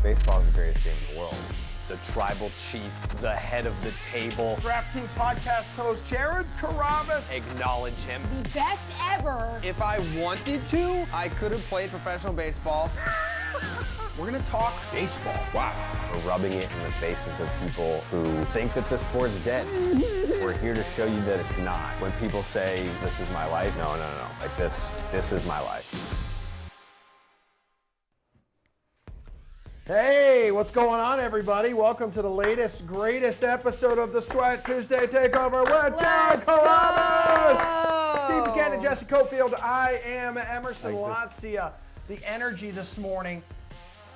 Baseball is the greatest game in the world. The tribal chief, the head of the table. DraftKings podcast host Jared Carrabis. Acknowledge him. The best ever. If I wanted to, I could have played professional baseball. We're going to talk baseball. Wow. We're rubbing it in the faces of people who think that the sport's dead. We're here to show you that it's not. When people say, this is my life, no. Like this is my life. Hey, what's going on, everybody? Welcome to the latest, greatest episode of the Sweat Tuesday Takeover with Jared Carrabis. Steve Buchanan, Jesse Cofield. I am Emerson Lazia. The energy this morning,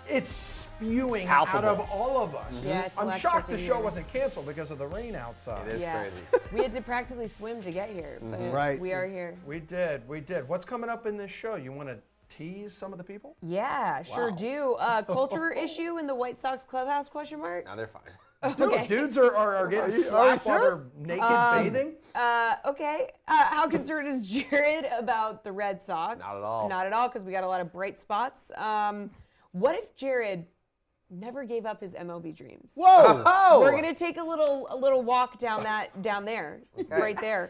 it's spewing out of all of us. Yeah, it's I'm electric shocked the in show here. wasn't canceled because of the rain outside. It is crazy. We had to practically swim to get here, but Right. we are here. We did. What's coming up in this show? You want to tease some of the people? Yeah, sure do. Culture issue in the White Sox clubhouse, question mark? Now they're fine. Okay. Dudes are getting slapped while they're naked bathing? Okay. How concerned is Jared about the Red Sox? Not at all. Not at all, because we got a lot of bright spots. What if Jared never gave up his MLB dreams? Whoa! We're gonna take a little walk down there, right there.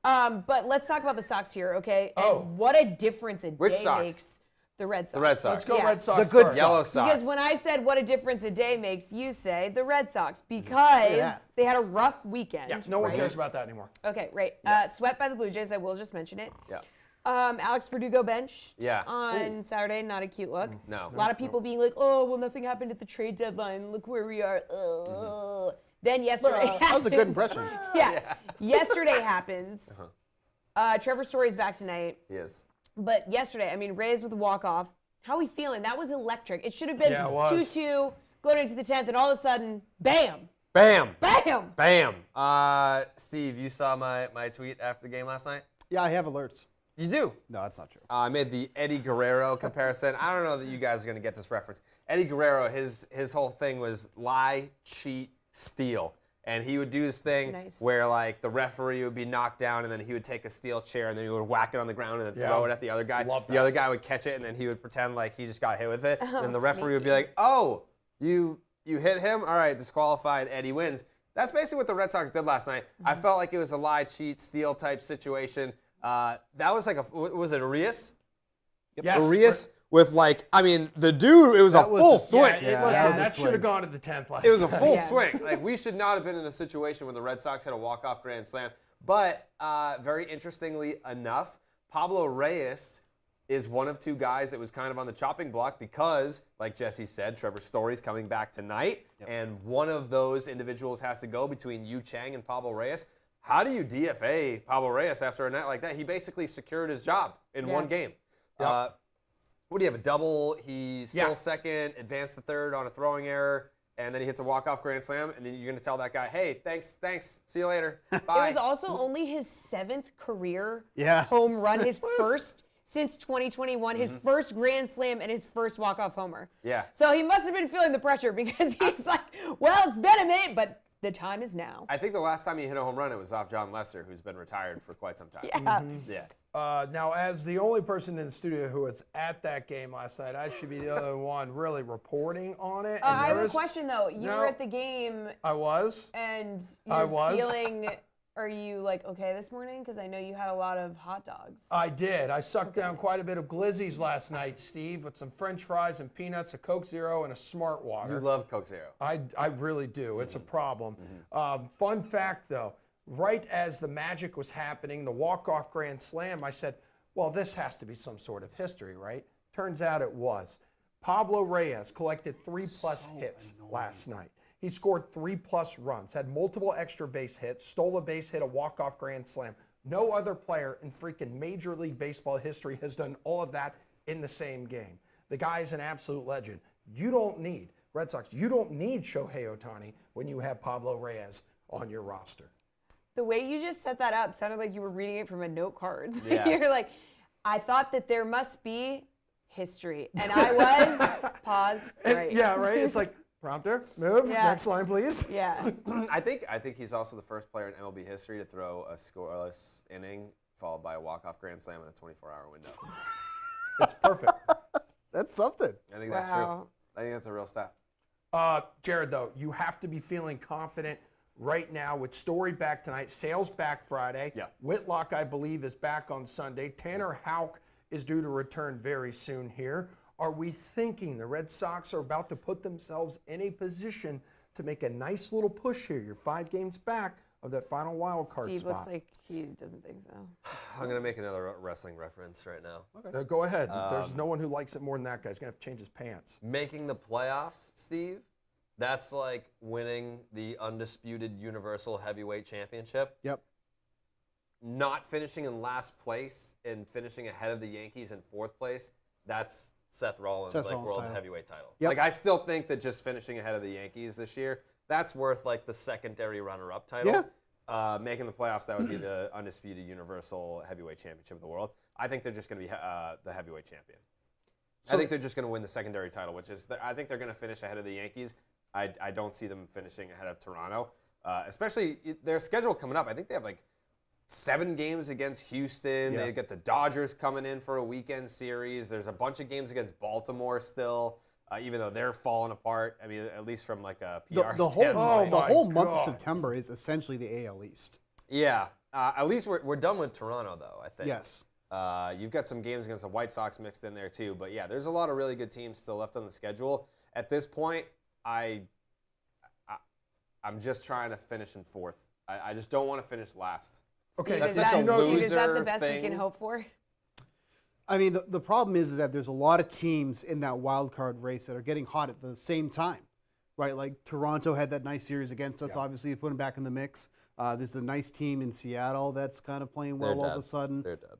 But let's talk about the Sox here, okay? And what a difference a Which day Sox? makes. The Red Sox. The Red Sox. Let's go Yeah. Red Sox. The good first. Yellow Sox. Because when I said what a difference a day makes, you say the Red Sox because they had a rough weekend. Yeah, no one right? cares about that anymore. Okay, right. Swept by the Blue Jays. I will just mention it. Yeah. Alex Verdugo benched Yeah. on Saturday. Not a cute look. No. A lot of people being like, oh, well, nothing happened at the trade deadline. Look where we are. Then yesterday That was a good impression. Yeah. Yesterday happens. Trevor Story's back tonight. He is. But yesterday, I mean, Rays with a walk-off. How are we feeling? That was electric. It should have been Yeah, it was. 2-2 going into the 10th, and all of a sudden, bam, Bam. bam. Bam. Steve, you saw my tweet after the game last night? Yeah, I have alerts. You do? No, that's not true. I made the Eddie Guerrero comparison. I don't know that you guys are going to get this reference. Eddie Guerrero, his whole thing was lie, cheat, steal. And he would do this thing where, like, the referee would be knocked down, and then he would take a steel chair, and then he would whack it on the ground and then throw it at the other guy. Love The that. other guy would catch it, and then he would pretend like he just got hit with it. and the referee would be sneaky. like, oh, you hit him? All right, disqualified. Eddie wins. That's basically what the Red Sox did last night. I felt like it was a lie, cheat, steal type situation. That was like was it Arias? Yes. Arias with, like, I mean, the dude, it was a full swing. That should have gone to the 10th last It was a night. full swing. Like, we should not have been in a situation where the Red Sox had a walk-off grand slam. But very interestingly enough, Pablo Reyes is one of two guys that was kind of on the chopping block because, like Jesse said, Trevor Story's coming back tonight, and one of those individuals has to go between Yu Chang and Pablo Reyes. How do you DFA Pablo Reyes after a night like that? He basically secured his job in one game. What do you have, a double? He stole second, advanced to third on a throwing error, and then he hits a walk-off grand slam, and then you're going to tell that guy, hey, thanks, see you later, bye. It was also only his 7th career Yeah. home run, his first since 2021, his first grand slam, and his first walk-off homer. Yeah. So he must have been feeling the pressure because he's like, well, it's been a minute, but the time is now. I think the last time he hit a home run, it was off John Lester, who's been retired for quite some time. Yeah. Yeah. Now, as the only person in the studio who was at that game last night, I should be the other one really reporting on it. And I have there a is- question, though. You No. were at the game, I was. and I you're was. feeling, are you like okay this morning? Because I know you had a lot of hot dogs. I did. I sucked down quite a bit of glizzies last night, Steve, with some French fries and peanuts, a Coke Zero, and a Smart Water. You love Coke Zero. I really do. It's a problem. Fun fact, though, right as the magic was happening, the walk-off grand slam, I said, well, this has to be some sort of history, right? Turns out it was. Pablo Reyes collected 3+ hits last night. He scored 3+ runs, had multiple extra base hits, stole a base hit, a walk-off grand slam. No other player in freaking Major League Baseball history has done all of that in the same game. The guy is an absolute legend. You don't need, Red Sox, you don't need Shohei Ohtani when you have Pablo Reyes on your roster. The way you just set that up sounded like you were reading it from a note card. Yeah. You're like, I thought that there must be history. And I was, pause, right. Yeah, right? It's like, prompter, move, Yeah. next line, please. Yeah. I think he's also the first player in MLB history to throw a scoreless inning followed by a walk-off grand slam in a 24-hour window. It's perfect. That's something. I think that's Wow. true. I think that's a real stat. Jared, though, you have to be feeling confident right now with Story back tonight, Sales back Friday. Yeah. Whitlock, I believe, is back on Sunday. Tanner Houck is due to return very soon here. Are we thinking the Red Sox are about to put themselves in a position to make a nice little push here? You're 5 games back of that final wild card Steve spot. looks like he doesn't think so. I'm going to make another wrestling reference right now. Go ahead. There's no one who likes it more than that guy. He's going to have to change his pants. Making the playoffs, Steve, that's like winning the undisputed Universal Heavyweight Championship. Yep. Not finishing in last place and finishing ahead of the Yankees in 4th place, that's Seth Rollins' world title. heavyweight title. Yep. Like, I still think that just finishing ahead of the Yankees this year, that's worth like the secondary runner-up title. Yeah. Making the playoffs, that would be the undisputed Universal Heavyweight Championship of the world. I think they're just going to be the heavyweight champion. I think they're just going to win the secondary title, which is I think they're going to finish ahead of the Yankees. I don't see them finishing ahead of Toronto, especially their schedule coming up. I think they have like 7 games against Houston. Yeah. They got the Dodgers coming in for a weekend series. There's a bunch of games against Baltimore still, even though they're falling apart. I mean, at least from like a PR The standpoint. whole month God. of September is essentially the AL East. Yeah. At least we're done with Toronto, though, I think. Yes. You've got some games against the White Sox mixed in there, too. But, yeah, there's a lot of really good teams still left on the schedule. At this point, I'm just trying to finish in 4th. I just don't want to finish last. Okay, Steve, that's such a Steve, is that the loser best we thing. can hope for? I mean, the problem is that there's a lot of teams in that wild card race that are getting hot at the same time, right? Like Toronto had that nice series against us, obviously, put them back in the mix. There's a nice team in Seattle that's kind of playing well all of a sudden. They're dead.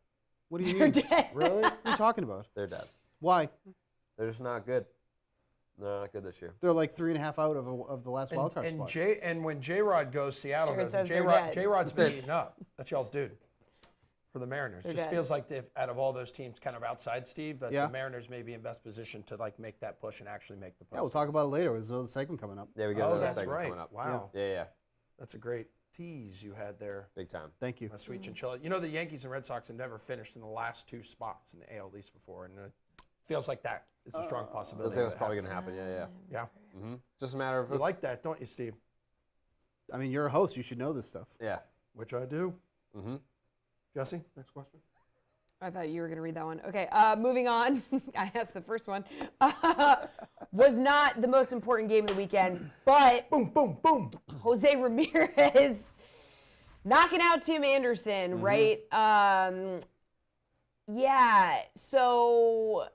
What do you They're mean? dead. Really? What are you talking about? They're dead. Why? They're just not good. They're not good this year. They're like 3.5 out of the last wild card And spot. and when J-Rod goes, Seattle Jared goes. says they're dead. J-Rod's been eaten up. That's y'all's dude for the Mariners. They're Just dead. feels like out of all those teams kind of outside, Steve, that Yeah. the Mariners may be in best position to like make that push and actually make the push. Yeah, we'll talk about it later. There's another segment coming up. Yeah, we got Oh, another that's segment right. coming up. Wow. Yeah. That's a great tease you had there. Big time. Thank you. A sweet chinchilla. You know, the Yankees and Red Sox have never finished in the last 2 spots in the AL East before, and it feels like that is a strong possibility. That's that probably happens. going to happen. Yeah. Yeah. Just a matter of You like that, don't you, Steve? I mean, you're a host. You should know this stuff. Yeah. Which I do. Mm-hmm. Jesse, next question. I thought you were going to read that one. Okay, moving on. I asked the first one. Was not the most important game of the weekend, but Boom, boom, boom. Jose Ramirez knocking out Tim Anderson, right? Yeah, so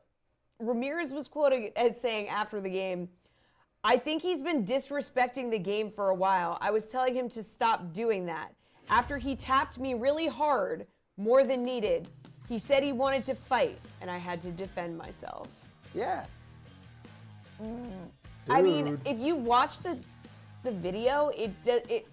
Ramirez was quoted as saying after the game, I think he's been disrespecting the game for a while. I was telling him to stop doing that. After he tapped me really hard, more than needed, he said he wanted to fight, and I had to defend myself. Yeah. I mean, if you watch the video,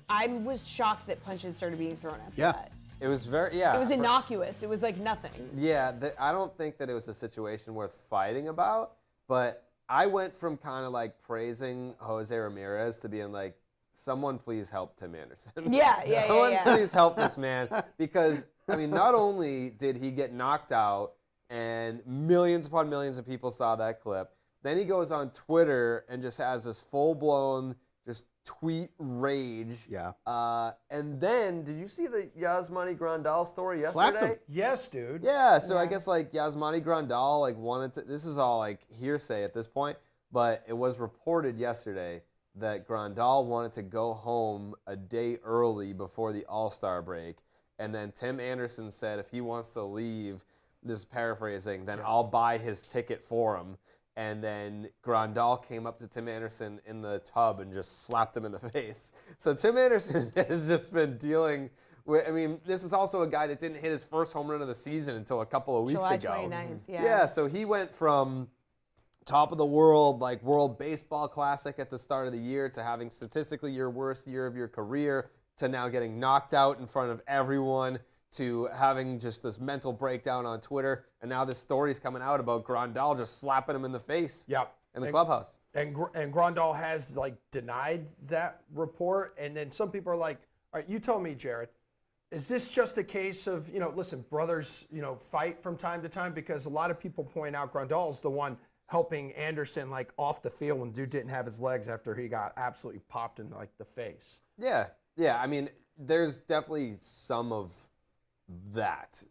I was shocked that punches started being thrown after Yeah. that. It was very, It was innocuous. It was like nothing. Yeah, I don't think that it was a situation worth fighting about, but I went from kind of like praising Jose Ramirez to being like, someone please help Tim Anderson. Yeah. Someone please help this man. Because, I mean, not only did he get knocked out and millions upon millions of people saw that clip, then he goes on Twitter and just has this full-blown just tweet rage. Yeah. And then, did you see the Yasmani Grandal story yesterday? Slapped him. Yes, dude. Yeah, so I guess like Yasmani Grandal like wanted to. This is all like hearsay at this point, but it was reported yesterday that Grandal wanted to go home a day early before the All-Star break, and then Tim Anderson said if he wants to leave, this is paraphrasing, then I'll buy his ticket for him. And then Grandal came up to Tim Anderson in the tub and just slapped him in the face. So Tim Anderson has just been dealing with, I mean, this is also a guy that didn't hit his first home run of the season until a couple of weeks July ago. 29th, yeah. Yeah, so he went from top of the world, like World Baseball Classic at the start of the year, to having statistically your worst year of your career, to now getting knocked out in front of everyone, to having just this mental breakdown on Twitter, and now this story's coming out about Grandal just slapping him in the face Yep. in the clubhouse. And Grandal has like denied that report, and then some people are like, "All right, you tell me, Jared, is this just a case of listen, brothers, fight from time to time?" Because a lot of people point out Grandal's the one helping Anderson like off the field when dude didn't have his legs after he got absolutely popped in like the face. Yeah. I mean, there's definitely some of that.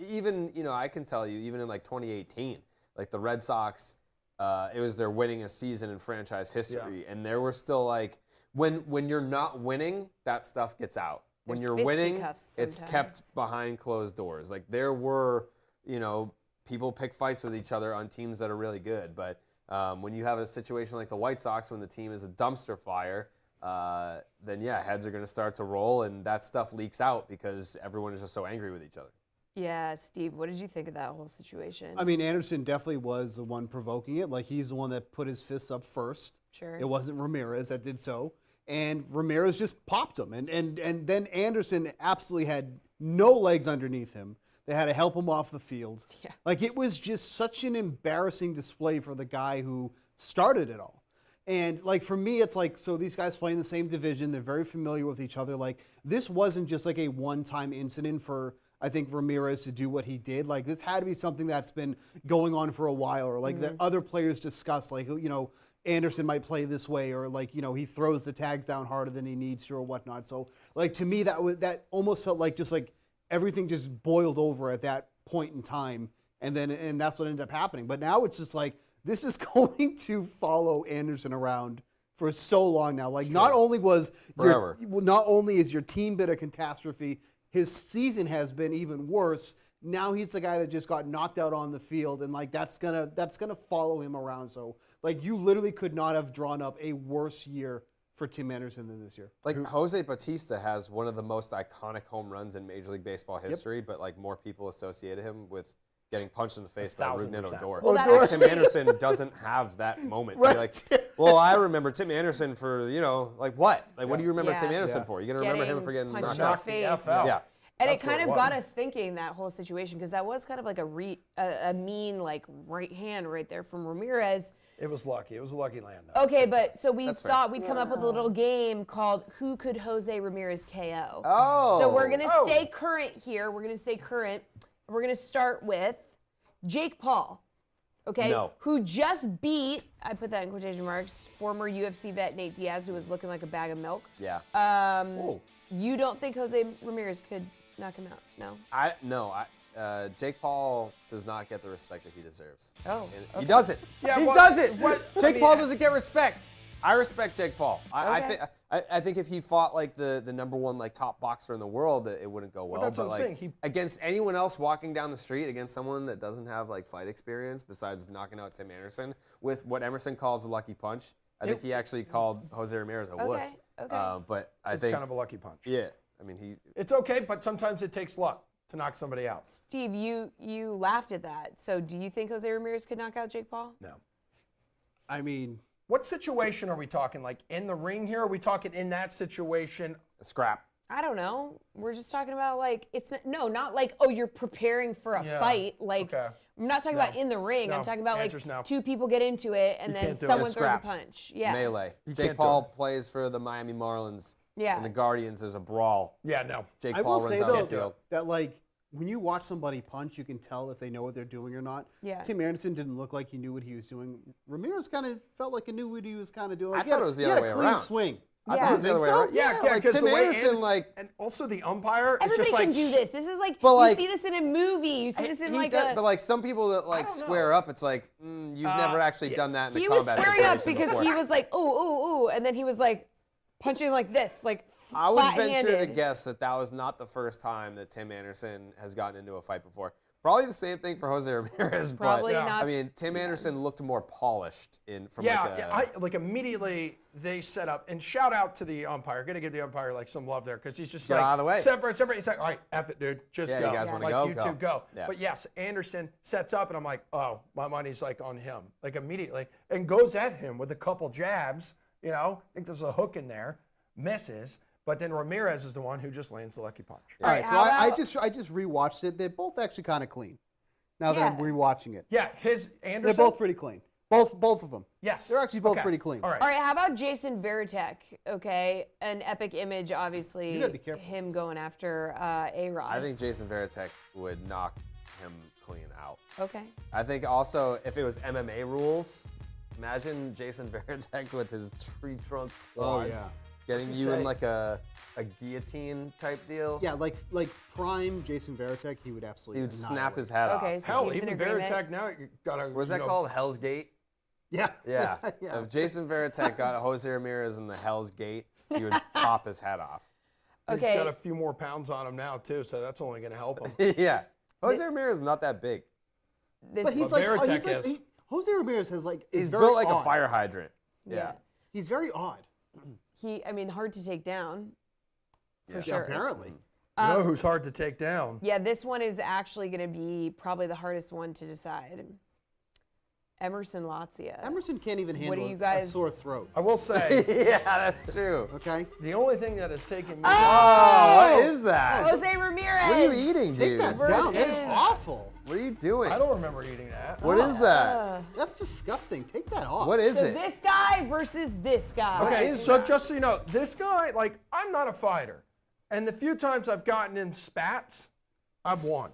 Even, I can tell you, even in like 2018, like the Red Sox, it was their winningest season in franchise history, and there were still like, when you're not winning, that stuff gets out. When There's you're winning, fisticuffs it's sometimes. kept behind closed doors. Like there were, people pick fights with each other on teams that are really good. But when you have a situation like the White Sox, when the team is a dumpster fire, then heads are going to start to roll, and that stuff leaks out because everyone is just so angry with each other. Yeah, Steve, what did you think of that whole situation? I mean, Anderson definitely was the one provoking it. Like, he's the one that put his fists up first. Sure. It wasn't Ramirez that did so. And Ramirez just popped him. And then Anderson absolutely had no legs underneath him. They had to help him off the field. Yeah. Like, it was just such an embarrassing display for the guy who started it all. And, like, for me, it's like, so these guys play in the same division. They're very familiar with each other. Like, this wasn't just like a one-time incident for, I think, Ramirez to do what he did. Like, this had to be something that's been going on for a while, or like that other players discuss, like, Anderson might play this way, or like, he throws the tags down harder than he needs to or whatnot. So, like, to me, that almost felt like just like everything just boiled over at that point in time. And that's what ended up happening. But now it's just like, this is going to follow Anderson around for so long now. Like, not only is your team been a catastrophe, his season has been even worse. Now he's the guy that just got knocked out on the field, and like that's gonna follow him around. So like, you literally could not have drawn up a worse year for Tim Anderson than this year. Like Jose Bautista has one of the most iconic home runs in Major League Baseball history, but like more people associated him with getting punched in the face by Ruben 1,000%. Odor. Well, that Like, Tim Anderson doesn't have that moment. To be like, well, I remember Tim Anderson for, like what? Like, what do you remember Yeah. Tim Anderson Yeah. for? You're going to remember him for getting punched knocked in the out. face. Knocked the F out. Yeah. And That's it kind what of it got was. us thinking, that whole situation, because that was kind of like a mean, like, right hand right there from Ramirez. It was lucky. It was a lucky land, though. Okay, but so we That's fair. thought we'd come up with a little game called Who Could Jose Ramirez KO? Oh. So we're going to stay current here. We're going to stay current. We're going to start with Jake Paul, okay? No. Who just beat, I put that in quotation marks, former UFC vet Nate Diaz, who was looking like a bag of milk. Yeah. You don't think Jose Ramirez could knock him out? No? Jake Paul does not get the respect that he deserves. Oh, And okay. He doesn't. Yeah, he what- doesn't. what- I Jake mean, Paul doesn't get respect. I respect Jake Paul. Okay. I think if he fought like the number one like top boxer in the world, that it wouldn't go well. that's but what I'm like saying. against anyone else walking down the street, against someone that doesn't have like fight experience besides knocking out Tim Anderson with what Emerson calls a lucky punch, I think he actually called Jose Ramirez a wuss. Okay. But I It's think kind of a lucky punch. yeah. I mean It's okay, but sometimes it takes luck to knock somebody out. Steve, you laughed at that. So do you think Jose Ramirez could knock out Jake Paul? No. I mean, What situation are we talking? Like in the ring here? Are we talking in that situation? a scrap. I don't know. We're just talking about like not like, oh, you're preparing for a Yeah. fight. Like Okay. I'm not talking about in the ring. I'm No. talking about like Answer's no. two people get into it and then can't do it. someone A throws a scrap. punch. Yeah. Melee. can't Jake do Paul it. plays for the Miami Marlins. Yeah. And the Guardians, there's a brawl. Yeah, no. Jake I Paul will runs say out though the field. that like, when you watch somebody punch, you can tell if they know what they're doing or not. Yeah. Tim Anderson didn't look like he knew what he was doing. Ramirez kind of felt like he knew what he was kind of doing. Like, I thought it was the other way He had a clean around. swing. I Yeah. thought it was the other way around. Yeah, like 'cause Tim the way Anderson, like and also the umpire is Everybody just like can do this. This is like But, you like, see this in a movie. You see this in he like does, a. but like some people that like don't square know. up, it's like you've never actually done that in a He was combat squaring up situation because before. he was like, ooh, ooh, ooh, and then he was like punching like this, like I would venture to flat-handed. guess that was not the first time that Tim Anderson has gotten into a fight before. Probably the same thing for Jose Ramirez, Probably but not. I mean, Tim Anderson looked more polished from Yeah, like a, yeah, I like immediately they set up and shout out to the umpire. Gonna give the umpire like some love there because he's just Get like out of the way. separate. He's like, all right, F it, dude, just Yeah, go. you guys wanna like, go? You Go. two go. Yeah. But yes, Anderson sets up and I'm like, oh, my money's like on him, like immediately, and goes at him with a couple jabs. I think there's a hook in there, misses. But then Ramirez is the one who just lands the lucky punch. All right, so how I about- just rewatched it. They're both actually kind of clean. Now that I'm Yeah. rewatching it, Yeah, his they're Anderson. both pretty clean. Both of them. Yes. They're actually both Okay. pretty clean. All right. All right, how about Jason Veritek? Okay, an epic image, obviously. You gotta be careful Him with this. going after A-Rod. I think Jason Veritek would knock him clean out. Okay. I think also if it was MMA rules, imagine Jason Varitek with his tree trunk quads getting you in like a guillotine type deal. Yeah, like prime Jason Varitek, he would absolutely. He would snap annihilate. his head Okay, off. so Hell, he's in even agreement. Varitek now got a. Was that called Hell's Gate? Yeah. Yeah. Yeah. If Jason Varitek got Jose Ramirez in the Hell's Gate, he would pop his head off. He's Okay. got a few more pounds on him now too, so that's only going to help him. Yeah. Jose Ramirez is not that big. This But he's But like, Varitek is. Jose Ramirez has like. He's is very built like odd. a fire hydrant. Yeah. He's very odd. hard to take down. For Yeah. sure. Apparently. You know who's hard to take down? Yeah, this one is actually going to be probably the hardest one to decide. Emerson Latzia. Emerson can't even handle you a guys- sore throat. I will say Yeah, that's true. Okay. the only thing that has taken me. Oh, what is that? Jose Ramirez. What are you eating, Take dude? that down. That's Versus- awful. What are you doing? I don't remember eating that. What is that? That's disgusting. Take that off. What is So it? this guy versus this guy. What Okay, is so that? just so you know, this guy, like, I'm not a fighter. And the few times I've gotten in spats, I've won.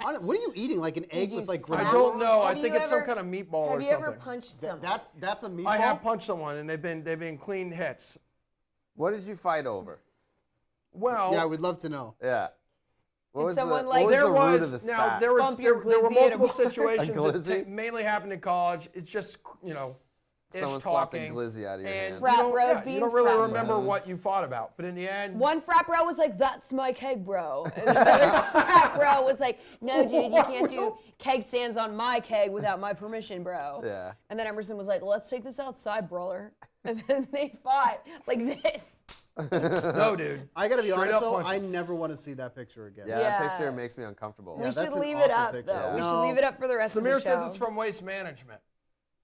What are you eating? Like an egg you with like slap I granola? don't know. I Have think you it's some ever- kind of meatball or Have you something. ever punched someone? That's a meatball. I have punched someone, and they've been clean hits. What did you fight over? Well, Yeah, we'd love to know. Yeah. What Did was someone, the, like- what was there the root of was the now spat? there was Bump your there were glizzy at a multiple bar. situations A that glizzy? mainly happened in college. It's just ish Someone slapped a talking, glizzy out of your and hand. Frat you don't, bros yeah, being you don't really frat remember bros. what you fought about. But in the end, One frat bro was like, "That's my keg, bro," and the other frat bro was like, "No, dude, you can't do keg stands on my keg without my permission, bro." Yeah. And then Emerson was like, "Let's take this outside, brawler," and then they fought like this. no, dude. I gotta be Straight honest up though, I punches. never want to see that picture again. Yeah, that Yeah. picture makes me uncomfortable. We Yeah, should that's an leave it awful up, picture. though. We Yeah. should leave it up for the rest Samir of the show. says it's from Waste Management.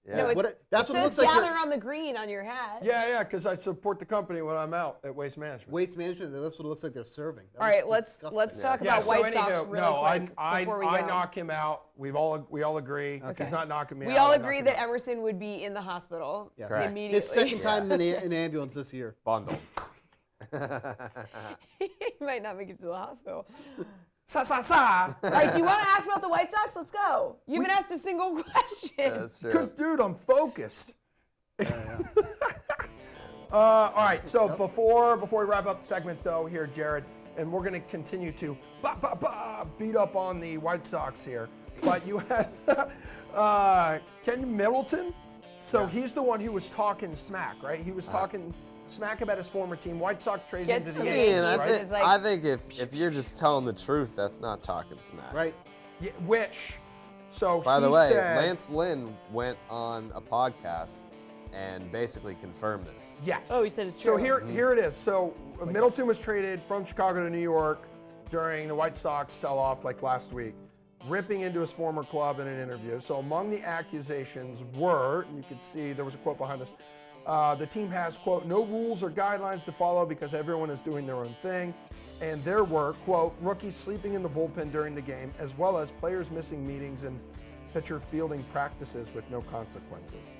Yeah. No, it's, That's it what it says looks like. gather on the green on your hat. Yeah, because I support the company when I'm out at Waste Management. Waste management. That's what it looks like they're serving. That All right, looks let's disgusting. talk Yeah, about so White Sox anywho, really no, quick before we I go. knock him out. We all agree. Okay. He's not knocking me out. We all I knock agree him that out. Emerson would be in the hospital Yeah. Correct. immediately. His second time in an ambulance this year. Bundle. He might not make it to the hospital. Sa sa sa. All right, do you want to ask about the White Sox? Let's go. You haven't asked a single question. That's Because, true. dude, I'm focused. All right, so before we wrap up the segment, though, here, Jared, and we're going to continue to beat up on the White Sox here, but you had Ken Middleton. So he's the one who was talking smack, right? He was talking smack about his former team. White Sox traded Gets into to the me. I mean, Yankees, I right? It's like- I think if you're just telling the truth, that's not talking smack. Right. Yeah, which, so By the he way, said, Lance Lynn went on a podcast and basically confirmed this. yes. Oh, he said it's So true. here it is. So Middleton was traded from Chicago to New York during the White Sox sell-off like last week, ripping into his former club in an interview. So among the accusations were, and you can see there was a quote behind this, the team has, quote, no rules or guidelines to follow because everyone is doing their own thing. And there were, quote, rookies sleeping in the bullpen during the game, as well as players missing meetings and pitcher fielding practices with no consequences.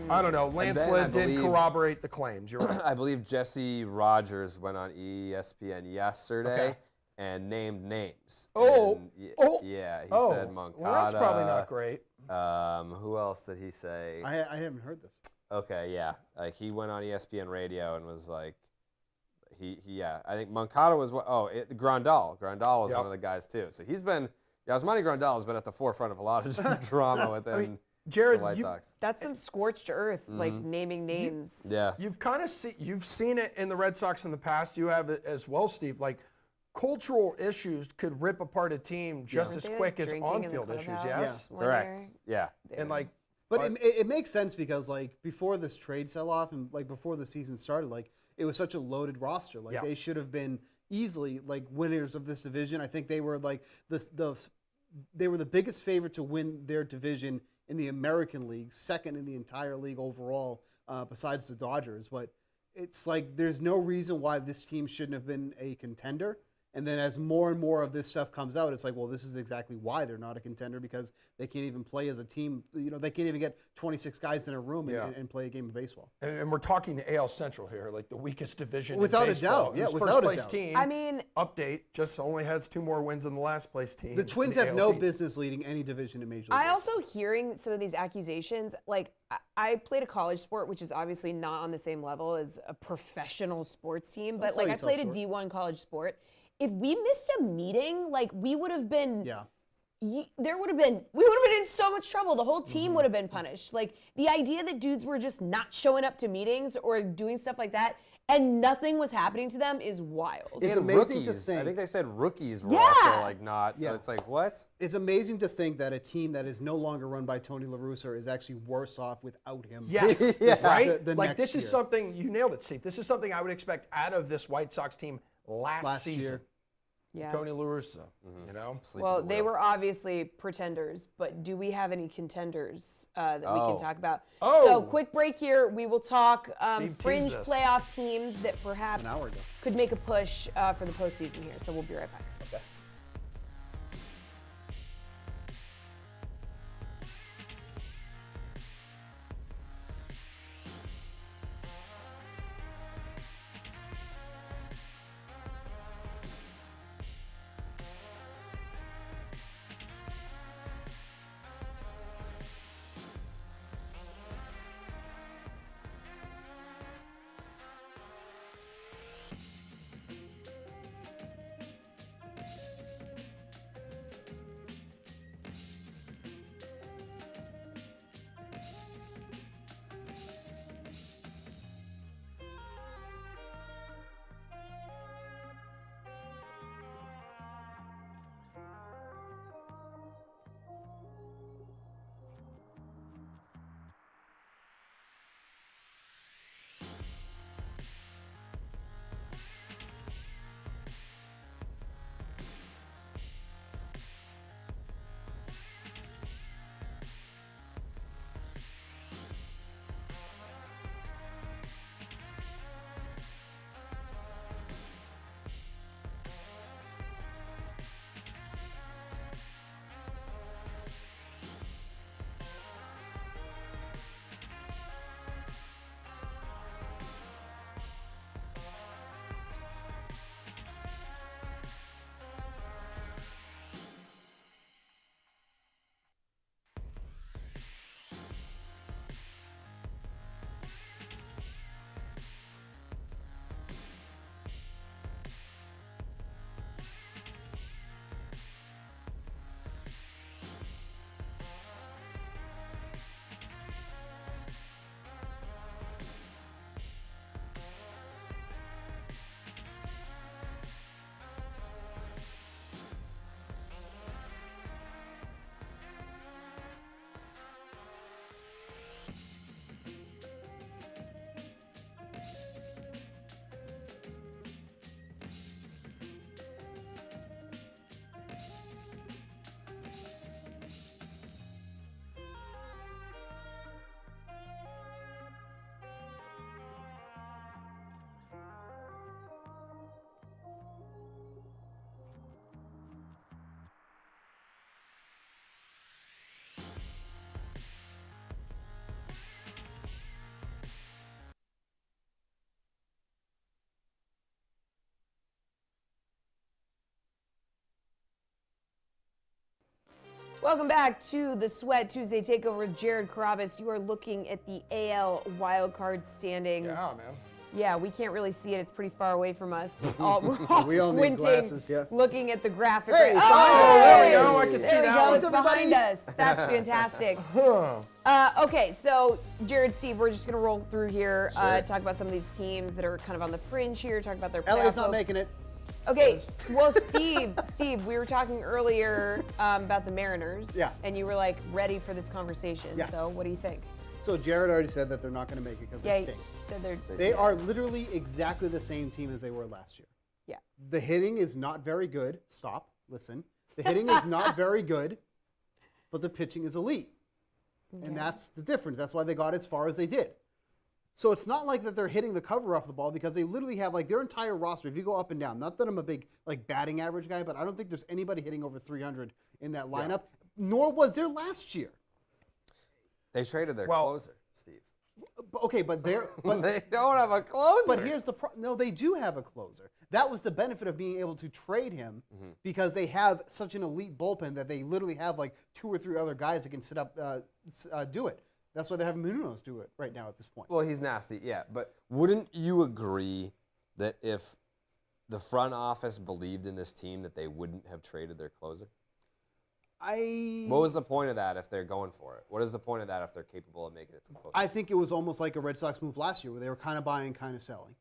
I don't know. Lance then I Lynn did believe- corroborate the claims. You're right. I believe Jesse Rogers went on ESPN yesterday Okay. and named names. Oh. And Oh. Yeah, he Oh, said Moncada. well, that's probably not great. Who else did he say? I haven't heard this. Okay, yeah. Like he went on ESPN radio and was like, yeah. I think Moncada was Grandal. Grandal was Yep. one of the guys too. So he's been, Yasmani Grandal has been at the forefront of a lot of drama within Jared, the White Sox. That's some scorched earth, like naming names. Yeah. you've kind of seen it in the Red Sox in the past. You have it as well, Steve. Like cultural issues could rip apart a team just Weren't as they, like, quick as drinking in the on-field issues. clubhouse Yes, one Correct. year? Yeah. and like, But it makes sense because like before this trade sell-off and like before the season started, like it was such a loaded roster. Like Yeah. they should have been easily like winners of this division. I think they were like they were the biggest favorite to win their division in the American League, second in the entire league overall, besides the Dodgers. But it's like there's no reason why this team shouldn't have been a contender. And then as more and more of this stuff comes out, it's like, well, this is exactly why they're not a contender, because they can't even play as a team. They can't even get 26 guys in a room and play a game of baseball. And we're talking the AL Central here, like the weakest division Without in a baseball. doubt, yeah, Whose without a first-place doubt. team, I mean, update, just only has 2 more wins than the last-place team. The Twins in the have no AL East. business leading any division in Major League I Baseball. also hearing some of these accusations, like I played a college sport, which is obviously not on the same level as a professional sports team, but sell like I yourself played a short. D1 college sport. If we missed a meeting, like we would have been, we would have been in so much trouble. The whole team would have been punished. Like the idea that dudes were just not showing up to meetings or doing stuff like that and nothing was happening to them is wild. It's And amazing to rookies. I think. think they said rookies were Yeah. also like not. Yeah. It's like, what? It's amazing to think that a team that is no longer run by Tony La Russa is actually worse off without him. Yes, Yeah. right? The Like next this is year. something, you nailed it, Steve. This is something I would expect out of this White Sox team last season. year. Yeah. Tony La Russa, you know? Sleep Well, at the they wheel. were obviously pretenders, but do we have any contenders that we can talk about? Oh. So, quick break here. We will talk Steve fringe teased us. playoff teams that perhaps An hour ago. could make a push for the postseason here. So, we'll be right back. Okay. Welcome back to the Sweat Tuesday Takeover with Jared Carabas. You are looking at the AL wildcard standings. Yeah, man. Yeah, we can't really see it. It's pretty far away from us. We're all We all need squinting, glasses, yeah. looking at the graphic. Hey, right- Oh, there we go. I can see There we that go. one. It's behind us. That's fantastic. Okay, so Jared, Steve, we're just gonna roll through here, talk about some of these teams that are kind of on the fringe here, talk about their playoff LA's not hopes. making it. Okay, well, Steve, we were talking earlier about the Mariners. Yeah. And you were like ready for this conversation. Yeah. So what do you think? So Jared already said that they're not going to make it because Yeah, they stink. he said they're They are literally exactly the same team as they were last year. Yeah. The hitting is not very good. Stop. Listen. The hitting is not very good, but the pitching is elite. And that's the difference. That's why they got as far as they did. So it's not like that they're hitting the cover off the ball because they literally have like their entire roster. If you go up and down, not that I'm a big like batting average guy, but I don't think there's anybody hitting over 300 in that lineup. Nor was there last year. They traded their closer, Steve. Okay, but they're They don't have a closer. But here's the no, they do have a closer. That was the benefit of being able to trade him because they have such an elite bullpen that they literally have like 2 or 3 other guys that can sit up, do it. That's why they have Munoz do it right now at this point. Well, he's nasty, yeah. But wouldn't you agree that if the front office believed in this team that they wouldn't have traded their closer? What was the point of that if they're going for it? What is the point of that if they're capable of making it to the postseason? I think it was almost like a Red Sox move last year where they were kind of buying, kind of selling.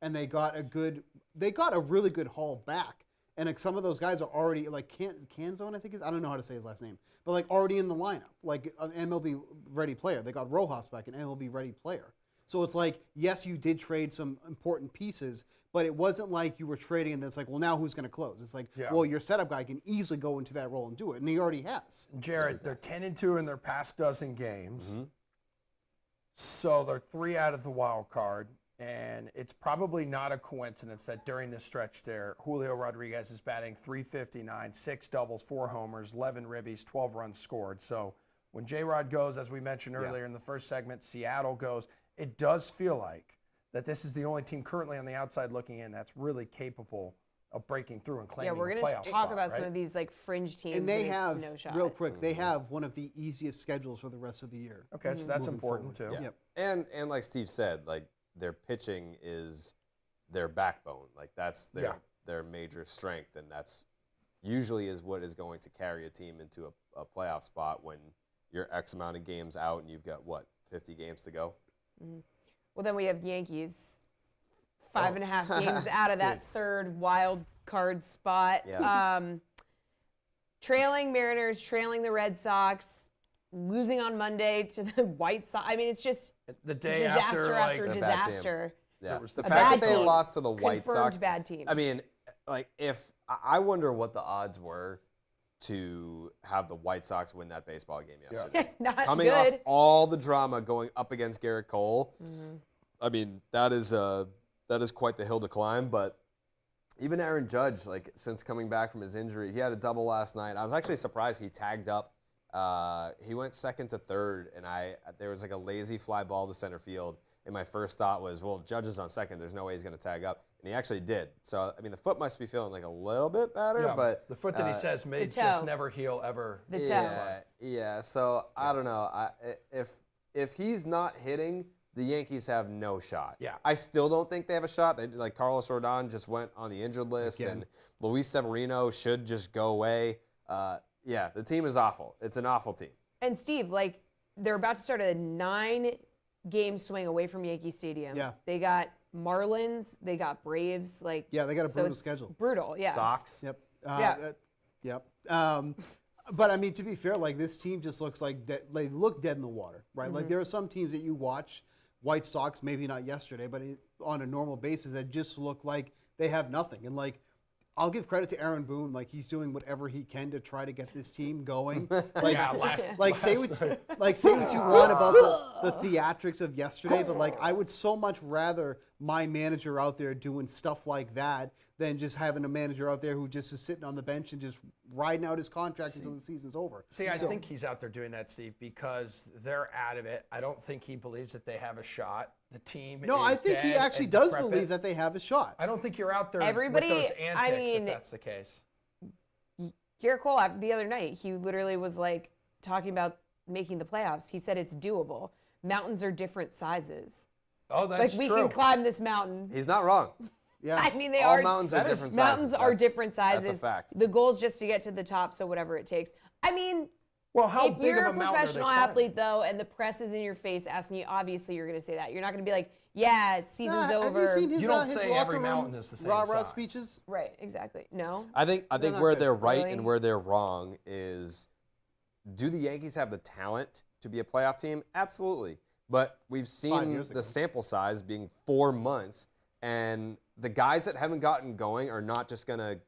And they got a really good haul back. And like some of those guys are already like Canzone, I think I don't know how to say his last name, but like already in the lineup, like an MLB ready player. They got Rojas back, an MLB ready player. So it's like, yes, you did trade some important pieces, but it wasn't like you were trading and it's like, well, now who's going to close? It's like, well, your setup guy can easily go into that role and do it, and he already has. Jared, they're 10-2 in their past dozen games, so they're 3 out of the wild card. And it's probably not a coincidence that during this stretch there, Julio Rodriguez is batting .359, 6 doubles, 4 homers, 11 ribbies, 12 runs scored. So when J-Rod goes, as we mentioned earlier in the first segment, Seattle goes, it does feel like that this is the only team currently on the outside looking in that's really capable of breaking through and claiming we're a going playoff to spot, talk about right? some of these like fringe teams. And they it's have, no shot. real quick, they have one of the easiest schedules for the rest of the year. Okay, so that's moving important forward. too. Yep. And like Steve said, like their pitching is their backbone. Like that's their major strength, and that's usually is what is going to carry a team into a playoff spot when you're X amount of games out and you've got 50 games to go. Well, then we have Yankees 5.5 games out of that third wild card spot. Yeah. Trailing Mariners, trailing the Red Sox, losing on Monday to the White Sox. I mean, it's just The day disaster after like, disaster. Yeah. was The the fact that bad they team. lost to the White Confirmed Sox. bad team. I mean, like I wonder what the odds were to have the White Sox win that baseball game yesterday. Not Coming good. off all the drama going up against Garrett Cole, I mean that is quite the hill to climb. But even Aaron Judge, like since coming back from his injury, he had a double last night. I was actually surprised he tagged up. He went second to third, and there was like a lazy fly ball to center field. And my first thought was, well, Judge is on second. There's no way he's going to tag up. And he actually did. So, I mean, the foot must be feeling like a little bit better. But the foot that he says may toe. just never heal ever. The toe. Yeah. So, I don't know. If he's not hitting, the Yankees have no shot. Yeah. I still don't think they have a shot. Like Carlos Rodon just went on the injured list, and Luis Severino should just go away. Yeah, the team is awful. It's an awful team. And Steve, like they're about to start a 9-game swing away from Yankee Stadium. Yeah. They got Marlins, they got Braves. Like Yeah, they got a brutal it's schedule. Brutal, yeah. Sox. Yep. Yeah. Yep. But I mean, to be fair, like this team just looks like they look dead in the water, right? Like there are some teams that you watch, White Sox, maybe not yesterday, but on a normal basis, that just look like they have nothing. And like, I'll give credit to Aaron Boone, like he's doing whatever he can to try to get this team going. Like, say what you want about the theatrics of yesterday, but like I would so much rather my manager out there doing stuff like that than just having a manager out there who just is sitting on the bench and just riding out his contract until the season's over. See, I think he's out there doing that, Steve, because they're out of it. I don't think he believes that they have a shot. The team No, is I think he dead actually and does decrepit. believe that they have a shot. I don't think you're out there Everybody- with those I antics mean- if that's the case. Garrett Cole the other night, he literally was like talking about making the playoffs. He said it's doable. Mountains are different sizes. Oh, that's Like we true. can climb this mountain. He's not wrong. Yeah. I mean, they All are mountains are different sizes. mountains are That's- different sizes. That's a fact. The goal is just to get to the top, so whatever it takes. I mean, Well, how if big you're of a a mountain are they professional climbing? athlete, though, and the press is in your face asking you, obviously you're going to say that. You're not going to be like, yeah, season's over. Have you seen his, You don't his say locker every room mountain is the same rah-rah size. speeches? Right, exactly. No. I think not where good. they're right Really? and where they're wrong is, do the Yankees have the talent to be a playoff team? Absolutely. But we've seen years ago. the sample size being 4 months, and the guys that haven't gotten going are not just going to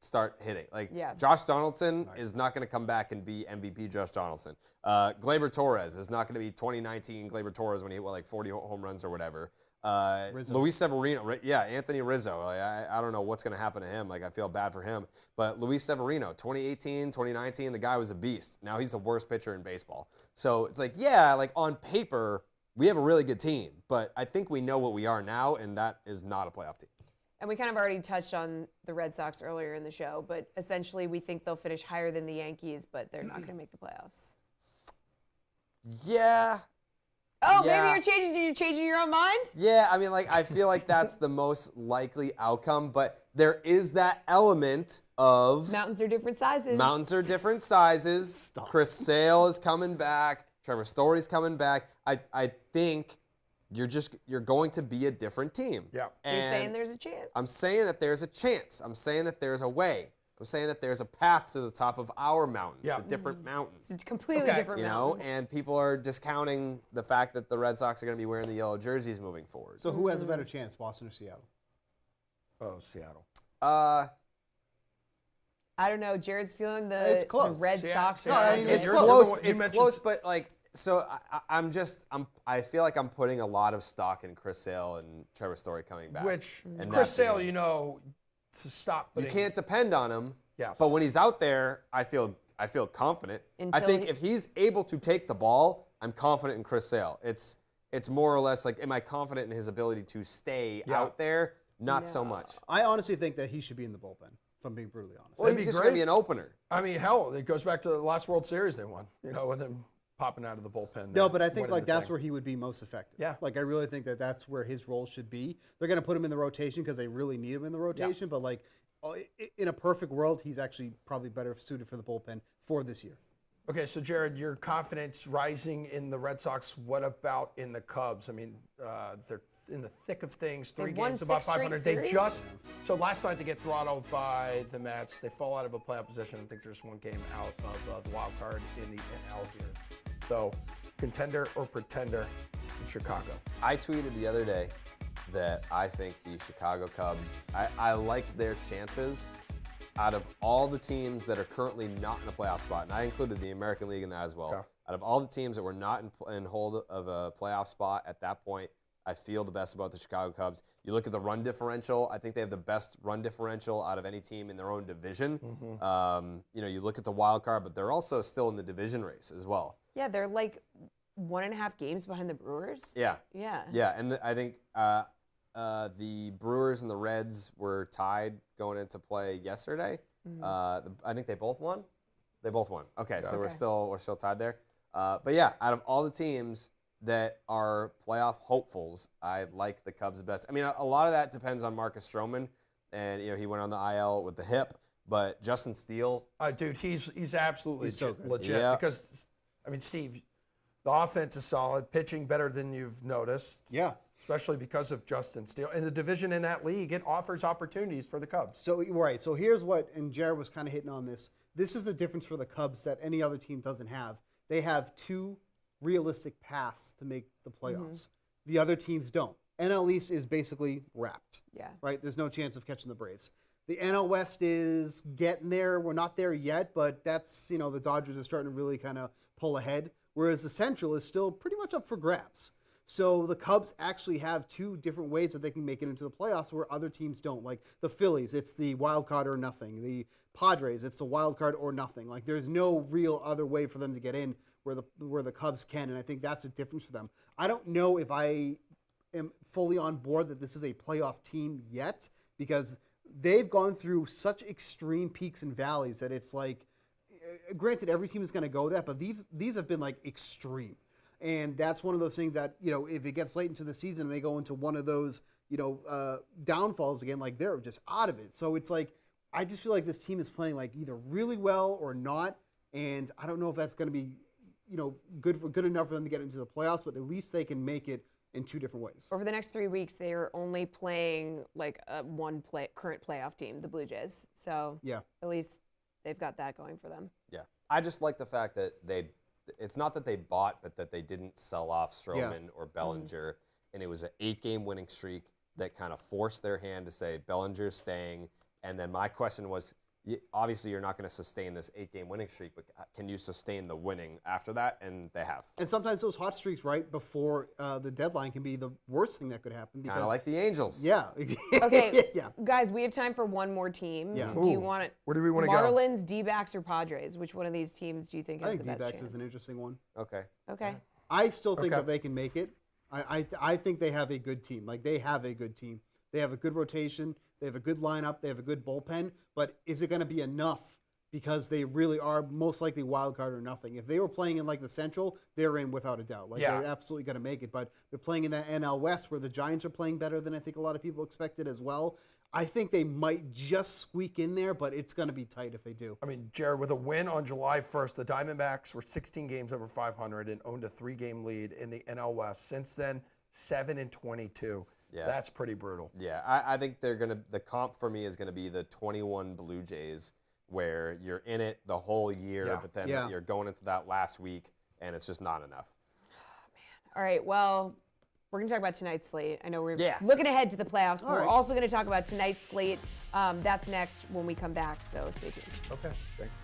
start hitting. Like Yeah. Josh Donaldson is not going to come back and be MVP Josh Donaldson. Gleyber Torres is not going to be 2019 Gleyber Torres when he hit like 40 home runs or whatever. Luis Severino, Anthony Rizzo. Like, I don't know what's going to happen to him. Like, I feel bad for him. But Luis Severino, 2018, 2019, the guy was a beast. Now he's the worst pitcher in baseball. So it's like, yeah, like on paper, we have a really good team. But I think we know what we are now, and that is not a playoff team. And we kind of already touched on the Red Sox earlier in the show, but essentially we think they'll finish higher than the Yankees, but they're not going to make the playoffs. Yeah. Oh, Yeah. maybe you're changing your own mind? Yeah, I mean, like, I feel like that's the most likely outcome, but there is that element of Mountains are different sizes. mountains are different sizes. Stop. Chris Sale is coming back. Trevor Story's coming back. I think you're going to be a different team. Yeah. So you're And saying there's a chance. I'm saying that there's a chance. I'm saying that there's a way. I'm saying that there's a path to the top of our mountain. Yeah. It's a different mountain. It's a completely Okay. different You know, mountain. and people are discounting the fact that the Red Sox are going to be wearing the yellow jerseys moving forward. So who has a better chance, Boston or Seattle? Oh, Seattle. I don't know. Jared's feeling It's the close. Red Sox. Yeah, are- yeah, It's you're close. the one- you It's mentioned- close, but like, so I feel like I'm putting a lot of stock in Chris Sale and Trevor Story coming back. Which And Chris that Sale, being- you know, to stop. you Putting, can't depend on him. Yes. But when he's out there, I feel confident. I Until think he- if he's able to take the ball, I'm confident in Chris Sale. It's more or less like, am I confident in his ability to stay Yeah. out there? Not so much. I honestly think that he should be in the bullpen, if I'm being brutally honest. Well, That'd he's be just going to great. be an opener. I mean, hell, it goes back to the last World Series they won. You know, with him popping out of the bullpen. No, there, but I think winning like the that's thing. where he would be most effective. Yeah. Like I really think that that's where his role should be. They're going to put him in the rotation because they really need him in the rotation. But like in a perfect world, he's actually probably better suited for the bullpen for this year. Okay, so Jared, your confidence rising in the Red Sox. What about in the Cubs? I mean, they're in the thick of things. Three They've won games, about 6 straight 500. They series? just so last night they get throttled by the Mets. They fall out of a playoff position. I think they're just one game out of the wild card in the NL here. So, contender or pretender in Chicago? I tweeted the other day that I think the Chicago Cubs, I like their chances out of all the teams that are currently not in a playoff spot, and I included the American League in that as well. Okay. Out of all the teams that were not in hold of a playoff spot at that point, I feel the best about the Chicago Cubs. You look at the run differential. I think they have the best run differential out of any team in their own division. You know, you look at the wild card, but they're also still in the division race as well. Yeah, they're like 1.5 games behind the Brewers. Yeah. Yeah. Yeah, and I think the Brewers and the Reds were tied going into play yesterday. I think they both won. They both won. Okay, so we're still tied there. But yeah, out of all the teams that are playoff hopefuls, I like the Cubs the best. I mean, a lot of that depends on Marcus Stroman, and you know he went on the IL with the hip. But Justin Steele, Dude, he's absolutely He's so good. legit. Yeah. Because, I mean, Steve, the offense is solid, pitching better than you've noticed. Yeah. Especially because of Justin Steele. And the division in that league, it offers opportunities for the Cubs. So right. So here's what, and Jared was kind of hitting on this. This is the difference for the Cubs that any other team doesn't have. They have 2 realistic paths to make the playoffs. The other teams don't. NL East is basically wrapped. Yeah. Right? There's no chance of catching the Braves. The NL West is getting there. We're not there yet, but that's, you know, the Dodgers are starting to really kind of pull ahead, whereas the Central is still pretty much up for grabs. So the Cubs actually have 2 different ways that they can make it into the playoffs where other teams don't. Like the Phillies, it's the wild card or nothing. The Padres, it's the wild card or nothing. Like there's no real other way for them to get in where the Cubs can, and I think that's a difference for them. I don't know if I am fully on board that this is a playoff team yet because they've gone through such extreme peaks and valleys that it's like, granted, every team is going to go that, but these have been like extreme. And that's one of those things that, you know, if it gets late into the season and they go into one of those, you know, downfalls again, like they're just out of it. So it's like, I just feel like this team is playing like either really well or not. And I don't know if that's going to be, you know, good enough for them to get into the playoffs, but at least they can make it in 2 different ways. Over the next 3 weeks, they are only playing like current playoff team, the Blue Jays. So Yeah. at least they've got that going for them. yeah, I just like the fact that it's not that they bought, but that they didn't sell off Stroman or Bellinger, and it was an 8-game winning streak that kind of forced their hand to say Bellinger's staying. And then my question was, obviously you're not going to sustain this 8-game winning streak, but can you sustain the winning after that? And they have. And sometimes those hot streaks right before the deadline can be the worst thing that could happen. Kind of like the Angels. Yeah. Okay, yeah. guys, we have time for one more team. Yeah. Do you want it? Where do we want to go? Marlins, D-backs, or Padres? Which one of these teams do you think I has think the best D-backs chance? is an interesting one. Okay. Okay. I still think Okay. that they can make it. I think they have a good team. Like, they have a good team. They have a good rotation. They have a good lineup. They have a good bullpen. But is it going to be enough? Because they really are most likely wild card or nothing. If they were playing in like the Central, they're in without a doubt. Like they're absolutely going to make it. But they're playing in that NL West where the Giants are playing better than I think a lot of people expected as well. I think they might just squeak in there, but it's going to be tight if they do. I mean, Jared, with a win on July 1st, the Diamondbacks were 16 games over 500 and owned a 3-game lead in the NL West. Since then, 7-22. Yeah. That's pretty brutal. Yeah, I think the comp for me is going to be the 21 Blue Jays, where you're in it the whole year, but then you're going into that last week, and it's just not enough. All right, well, we're going to talk about tonight's slate. I know we're Yeah. looking ahead to the playoffs, but All we're right. also going to talk about tonight's slate. That's next when we come back, so stay tuned. Okay, thank you.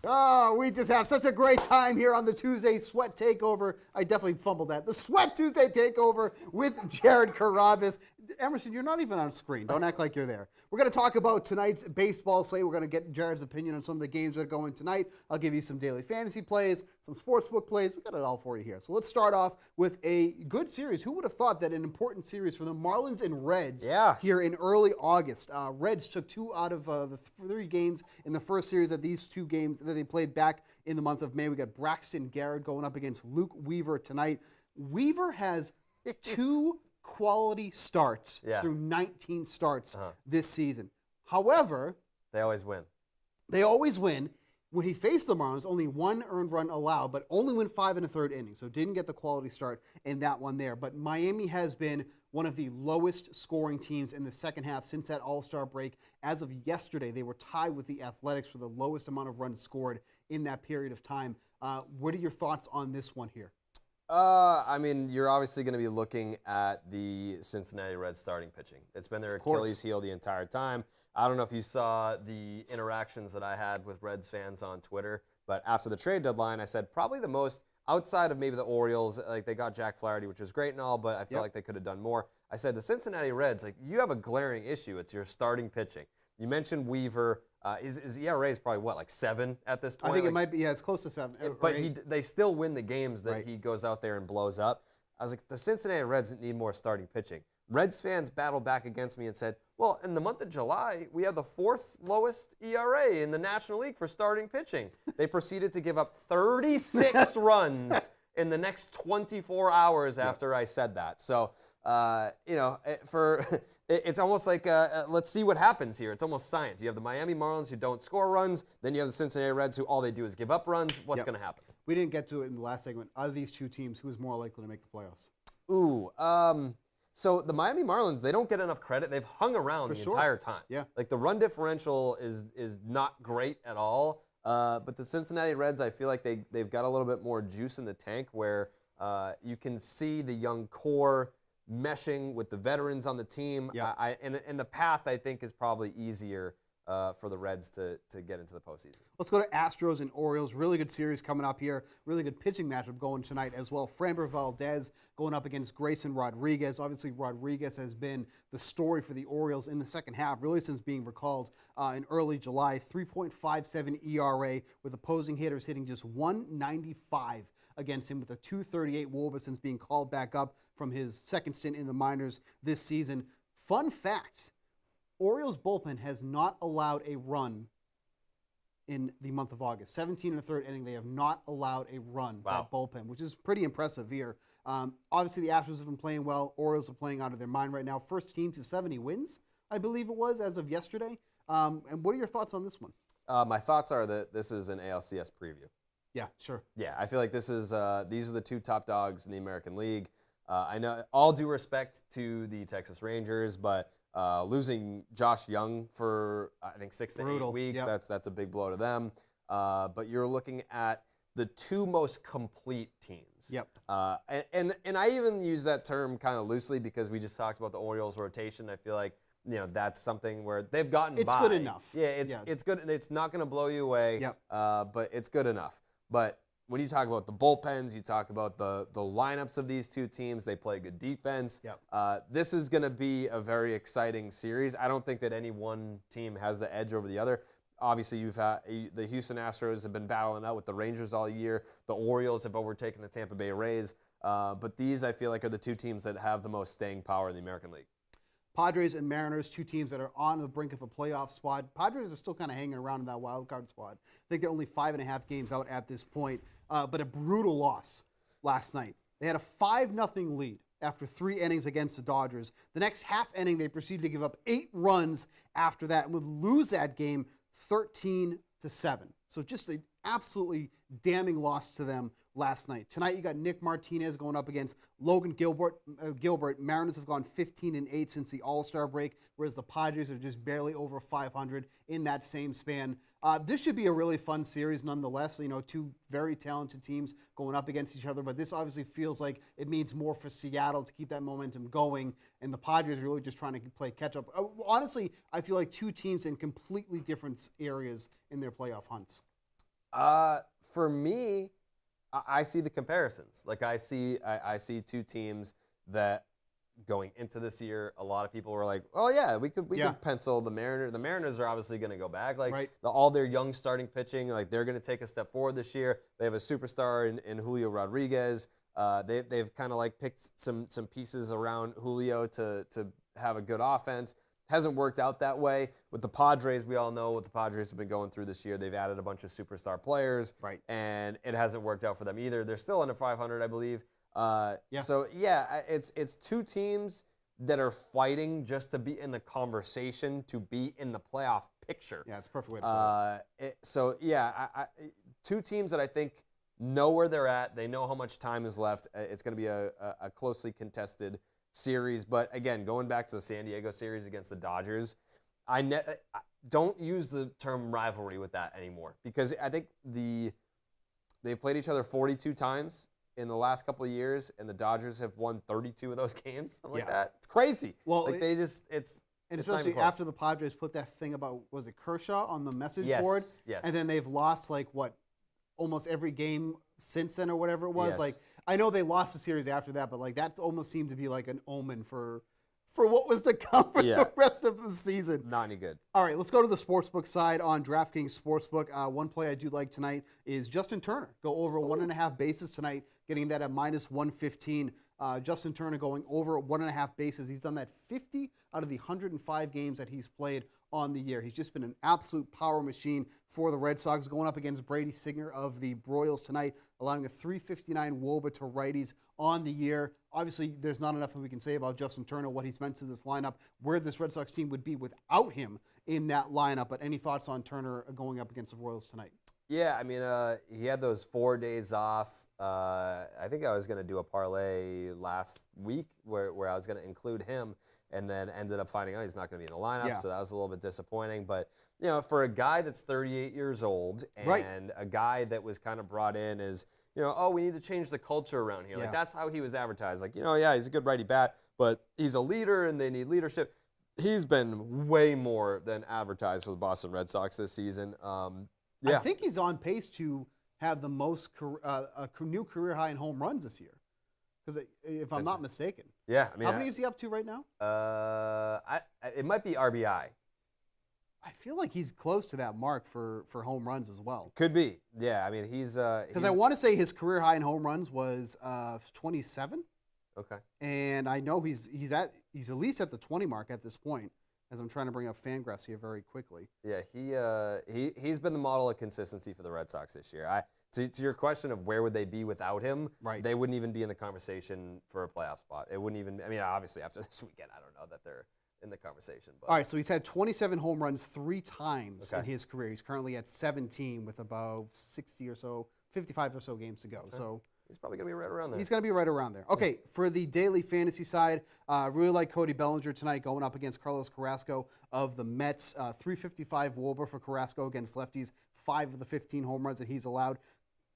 Oh, we just have such a great time here on the Tuesday Sweat Takeover. I definitely fumbled that. The Sweat Tuesday Takeover with Jared Carabas. Emerson, you're not even on screen. Don't act like you're there. We're going to talk about tonight's baseball slate. We're going to get Jared's opinion on some of the games that are going tonight. I'll give you some daily fantasy plays, some sportsbook plays. We got it all for you here. So let's start off with a good series. Who would have thought that an important series for the Marlins and Reds here in early August? Reds took 2 out of the 3 games in the first series of these 2 games that they played back in the month of May. We got Braxton Garrett going up against Luke Weaver tonight. Weaver has 2 quality starts through 19 starts this season. However, they always win. They always win. When he faced the Marlins, only 1 earned run allowed, but only went 5 1/3 innings, so didn't get the quality start in that one there. But Miami has been one of the lowest scoring teams in the second half since that All-Star break. As of yesterday, they were tied with the Athletics for the lowest amount of runs scored in that period of time. What are your thoughts on this one here? I mean, you're obviously going to be looking at the Cincinnati Reds starting pitching. It's been their Achilles heel the entire time. I don't know if you saw the interactions that I had with Reds fans on Twitter, but after the trade deadline, I said probably the most, outside of maybe the Orioles, like they got Jack Flaherty, which was great and all, but I feel like they could have done more. I said the Cincinnati Reds, like you have a glaring issue. It's your starting pitching. You mentioned Weaver. His ERA is probably what, like 7 at this point? I think it might be. Yeah, it's close to 7. But they still win the games that he goes out there and blows up. I was like, the Cincinnati Reds need more starting pitching. Reds fans battled back against me and said, well, in the month of July, we have the 4th lowest ERA in the National League for starting pitching. They proceeded to give up 36 runs in the next 24 hours after I said that. So, it's almost like let's see what happens here. It's almost science. You have the Miami Marlins who don't score runs. Then you have the Cincinnati Reds who all they do is give up runs. What's going to happen? We didn't get to it in the last segment. Out of these two teams, who is more likely to make the playoffs? So the Miami Marlins, they don't get enough credit. They've hung around the entire time. Yeah. Like the run differential is not great at all. But the Cincinnati Reds, I feel like they've got a little bit more juice in the tank where you can see the young core meshing with the veterans on the team. Yeah. And the path, I think, is probably easier for the Reds to get into the postseason. Let's go to Astros and Orioles. Really good series coming up here. Really good pitching matchup going tonight as well. Framber Valdez going up against Grayson Rodriguez. Obviously, Rodriguez has been the story for the Orioles in the second half, really since being recalled in early July. 3.57 ERA with opposing hitters hitting just 195 against him with a 238 WOBA since being called back up from his second stint in the minors this season. Fun fact, Orioles bullpen has not allowed a run in the month of August. 17 1/3 inning, they have not allowed a run. That bullpen, which is pretty impressive here. Obviously, the Astros have been playing well. Orioles are playing out of their mind right now. First team to 70 wins, I believe it was, as of yesterday. And what are your thoughts on this one? My thoughts are that this is an ALCS preview. Yeah, sure. Yeah, I feel like this is these are the two top dogs in the American League. I know, all due respect to the Texas Rangers, but losing Josh Young for I think 6 to 8 weeks, that's a big blow to them. But you're looking at the two most complete teams. Yep. And I even use that term kind of loosely because we just talked about the Orioles rotation. I feel like that's something where they've gotten by. It's good enough. Yeah, it's good. It's not going to blow you away. Yep. But it's good enough. But when you talk about the bullpens, you talk about the lineups of these two teams. They play good defense. Yep. This is going to be a very exciting series. I don't think that any one team has the edge over the other. Obviously, you've had the Houston Astros have been battling out with the Rangers all year. The Orioles have overtaken the Tampa Bay Rays. But these, I feel like, are the two teams that have the most staying power in the American League. Padres and Mariners, two teams that are on the brink of a playoff spot. Padres are still kind of hanging around in that wild card spot. I think they're only 5.5 games out at this point. But a brutal loss last night. They had a 5-0 lead after 3 innings against the Dodgers. The next half inning, they proceeded to give up 8 runs after that and would lose that game 13-7. So just an absolutely damning loss to them last night. Tonight, you got Nick Martinez going up against Logan Gilbert. Mariners have gone 15-8 since the All-Star break, whereas the Padres are just barely over 500 in that same span. This should be a really fun series nonetheless. Two very talented teams going up against each other, but this obviously feels like it means more for Seattle to keep that momentum going, and the Padres are really just trying to play catch-up. Honestly, I feel like two teams in completely different areas in their playoff hunts. For me, I see the comparisons. Like I see two teams that going into this year, a lot of people were like, "Oh yeah, we could pencil the Mariners." The Mariners are obviously going to go back. Like all their young starting pitching, like they're going to take a step forward this year. They have a superstar in Julio Rodriguez. They've kind of like picked some pieces around Julio to have a good offense. Hasn't worked out that way. With the Padres, we all know what the Padres have been going through this year. They've added a bunch of superstar players, and it hasn't worked out for them either. They're still under 500, I believe. So, it's two teams that are fighting just to be in the conversation, to be in the playoff picture. Yeah, it's a perfect way to put it. Two teams that I think know where they're at. They know how much time is left. It's going to be a closely contested series. But again, going back to the San Diego series against the Dodgers, I don't use the term rivalry with that anymore because I think they've played each other 42 times in the last couple of years, and the Dodgers have won 32 of those games. Something like that. It's crazy. Well, like it's and it's not even especially close. after the Padres put that thing about, was it Kershaw on the message Yes, board? yes. And then they've lost almost every game since then or whatever it was. Yes. Like, I know they lost the series after that, but like that almost seemed to be like an omen for what was to come for Yeah. the rest of the season. Not any good. All right, let's go to the sportsbook side on DraftKings Sportsbook. One play I do like tonight is Justin Turner. Go over 1.5 bases tonight, getting that at -115. Justin Turner going over 1.5 bases. He's done that 50 out of the 105 games that he's played on the year. He's just been an absolute power machine for the Red Sox, going up against Brady Singer of the Royals tonight, allowing a 359 WOBA to righties on the year. Obviously, there's not enough that we can say about Justin Turner, what he's meant to this lineup, where this Red Sox team would be without him in that lineup. But any thoughts on Turner going up against the Royals tonight? Yeah, I mean, he had those 4 days off. I think I was going to do a parlay last week where I was going to include him, and then ended up finding out he's not going to be in the lineup, Yeah. so that was a little bit disappointing. But, you know, for a guy that's 38 years old and Right. a guy that was kind of brought in as, you know, oh, we need to change the culture around here. Yeah. Like, that's how he was advertised. Like, you know, yeah, he's a good righty bat, but he's a leader and they need leadership. He's been way more than advertised for the Boston Red Sox this season. Yeah. I think he's on pace to have the most new career high in home runs this year. Because if I'm not mistaken. Yeah, I mean, How many is he up to right now? it might be RBI. I feel like he's close to that mark for home runs as well. Could be. Yeah, I mean, he's Because I want to say his career high in home runs was 27, okay. and I know he's at least at the 20 mark at this point. As I'm trying to bring up Fangraphs here very quickly. Yeah, he's been the model of consistency for the Red Sox this year. To your question of where would they be without him, Right. They wouldn't even be in the conversation for a playoff spot. It wouldn't even. I mean, obviously after this weekend, I don't know that they're in the conversation. But All right, so he's had 27 home runs 3 times in Okay. his career. He's currently at 17 with about 60 or so, 55 or so games to go. So he's probably gonna be right around there. he's going to be right around there. Okay, for the daily fantasy side, really like Cody Bellinger tonight going up against Carlos Carrasco of the Mets. 355 WOBA for Carrasco against lefties, 5 of the 15 home runs that he's allowed.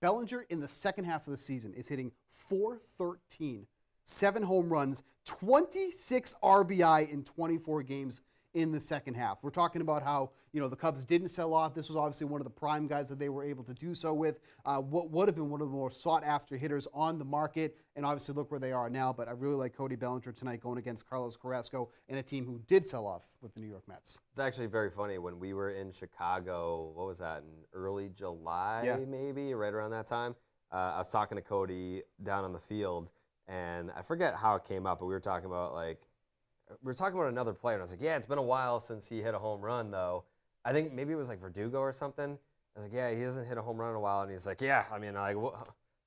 Bellinger in the second half of the season is hitting .413, 7 home runs, 26 RBI in 24 games in the second half. We're talking about how, you know, the Cubs didn't sell off. This was obviously one of the prime guys that they were able to do so with. What would have been one of the more sought-after hitters on the market, and obviously look where they are now. But I really like Cody Bellinger tonight going against Carlos Carrasco and a team who did sell off with the New York Mets. It's actually very funny when we were in Chicago. What was that, in early July, Yeah. maybe, right around that time? I was talking to Cody down on the field, and I forget how it came up, but we were talking about another player, and I was like, yeah, it's been a while since he hit a home run, though. I think maybe it was like Verdugo or something. I was like, yeah, he hasn't hit a home run in a while, and he's like, yeah, I mean, like,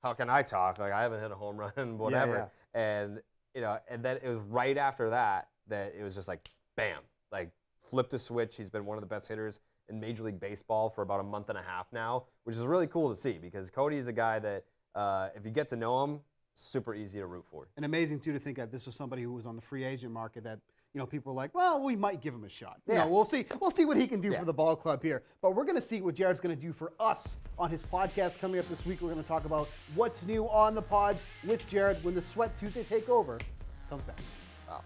how can I talk? Like, I haven't hit a home run in whatever. And, you know, and then it was right after that it was just like, bam, like, flipped a switch. He's been one of the best hitters in Major League Baseball for about a month and a half now, which is really cool to see because Cody is a guy that if you get to know him, super easy to root for. And amazing, too, to think that this was somebody who was on the free agent market that, you know, people were like, well, we might give him a shot. You Yeah. know, we'll see what he can do for the ball club here. But we're going to see what Jared's going to do for us on his podcast coming up this week. We're going to talk about what's new on the pods with Jared when the Sweat Tuesday Takeover comes back. Wow.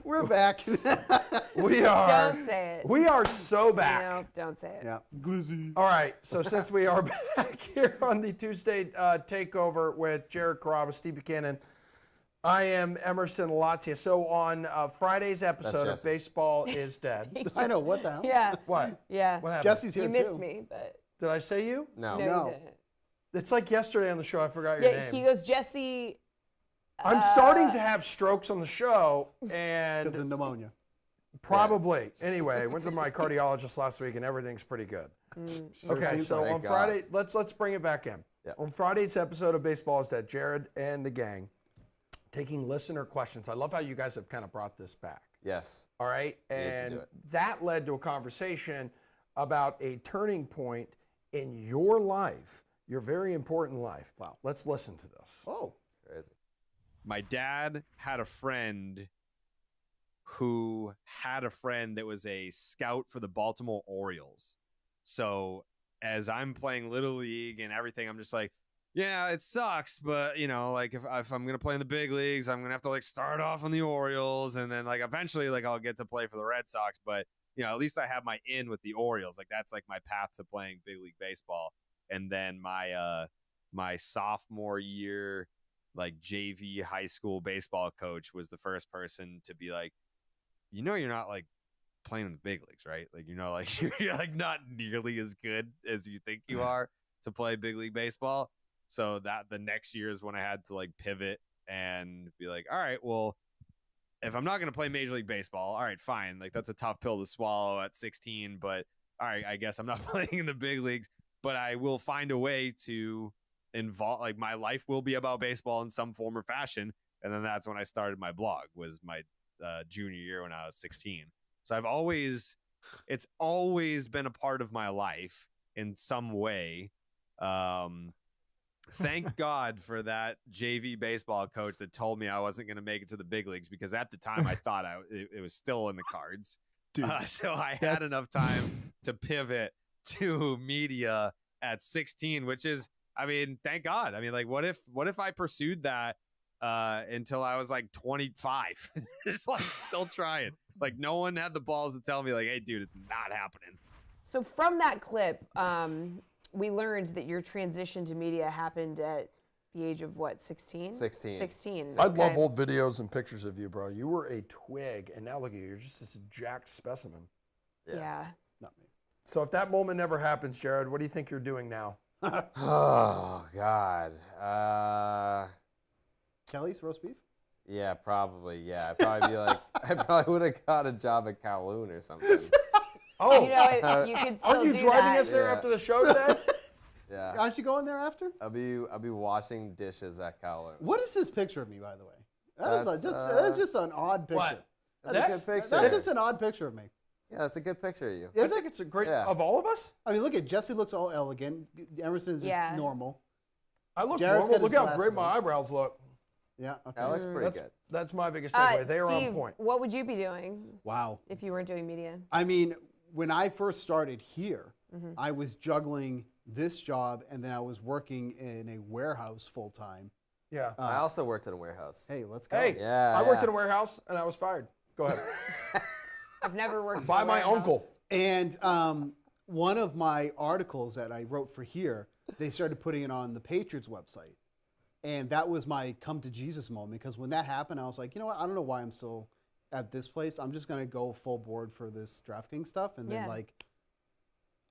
We're back. We are. Don't say it. We are so back. No, don't say it. Yeah. Glizzy. All right, so since we are back here on the Tuesday Takeover with Jared Carrabba, Steve Buchanan, I am Emerson Latzia. So on Friday's episode of Jesse. Baseball is Dead. I know, what the hell? Yeah. What? Yeah. What happened? Jesse's here You too. missed me, but Did I say you? No. no, No. you didn't. It's like yesterday on the show, I forgot your Yeah, name. he goes, Jesse. I'm starting to have strokes on the show, and Because of pneumonia. probably. Anyway, went to my cardiologist last week, and everything's pretty good. Okay, seems so like. on Thank Friday, let's bring it back in. Yeah. On Friday's episode of Baseball is Dead, Jared and the gang taking listener questions. I love how you guys have kind of brought this back. Yes. All right, need to and do it. that led to a conversation about a turning point in your life, your very important life. Wow. Let's listen to this. Oh. Crazy. My dad had a friend who had a friend that was a scout for the Baltimore Orioles. So as I'm playing Little League and everything, I'm just like, yeah, it sucks, but like if I'm gonna play in the big leagues, I'm gonna have to like start off on the Orioles, and then like eventually like I'll get to play for the Red Sox. But at least I have my in with the Orioles. Like that's like my path to playing big league baseball. And then my sophomore year, like JV high school baseball coach was the first person to be like, you're not like playing in the big leagues, right? Like, like you're like not nearly as good as you think you are to play big league baseball. So that the next year is when I had to like pivot and be like, all right, well, if I'm not going to play Major League Baseball, all right, fine. Like that's a tough pill to swallow at 16, but all right, I guess I'm not playing in the big leagues, but I will find a way to involve, like my life will be about baseball in some form or fashion. And then that's when I started my blog, was my junior year when I was 16. So it's always been a part of my life in some way. Thank God for that JV baseball coach that told me I wasn't going to make it to the big leagues, because at the time I thought it was still in the cards. So I had enough time to pivot to media at 16, which is, I mean, thank God. I mean, like, what if I pursued that until I was like 25, just like still trying. Like no one had the balls to tell me like, hey, dude, it's not happening. So from that clip, we learned that your transition to media happened at the age of what, 16? 16. 16. I Okay. love old videos and pictures of you, bro. You were a twig, and now look at you. You're just this jacked specimen. Yeah. Not me. So if that moment never happens, Jared, what do you think you're doing now? Oh God. Kelly's roast beef? Yeah, probably. Yeah, I'd probably be like, I probably would have got a job at Kowloon or something. Oh, You know, you could still aren't you do driving that. us there Yeah. after the show today? Yeah, Aren't you going there after? I'll be washing dishes at Kowloon. What is this picture of me, by the way? That's That's, just an odd picture. What? That's a good picture. That's just an odd picture of me. Yeah, that's a good picture of you. I Is think it? it's a great, Yeah. of all of us? I mean, look at Jesse looks all elegant. Emerson's just Yeah. normal. I look Jared's normal. got Look his how great glasses my on. eyebrows look. Yeah. Okay. That looks pretty That's, good. that's my biggest takeaway. They are Steve, on point. what would you be doing Wow. if you weren't doing media? I mean, when I first started here, Mm-hmm. I was juggling this job and then I was working in a warehouse full time. Yeah. I also worked in a warehouse. Hey, let's go. Hey, Yeah, I worked yeah. in a warehouse and I was fired. Go ahead. I've never worked By in a my warehouse. uncle. And one of my articles that I wrote for here, they started putting it on the Patriots website. And that was my come to Jesus moment, because when that happened, I was like, you know what? I don't know why I'm still at this place. I'm just going to go full board for this DraftKings stuff. And then, Yeah. like,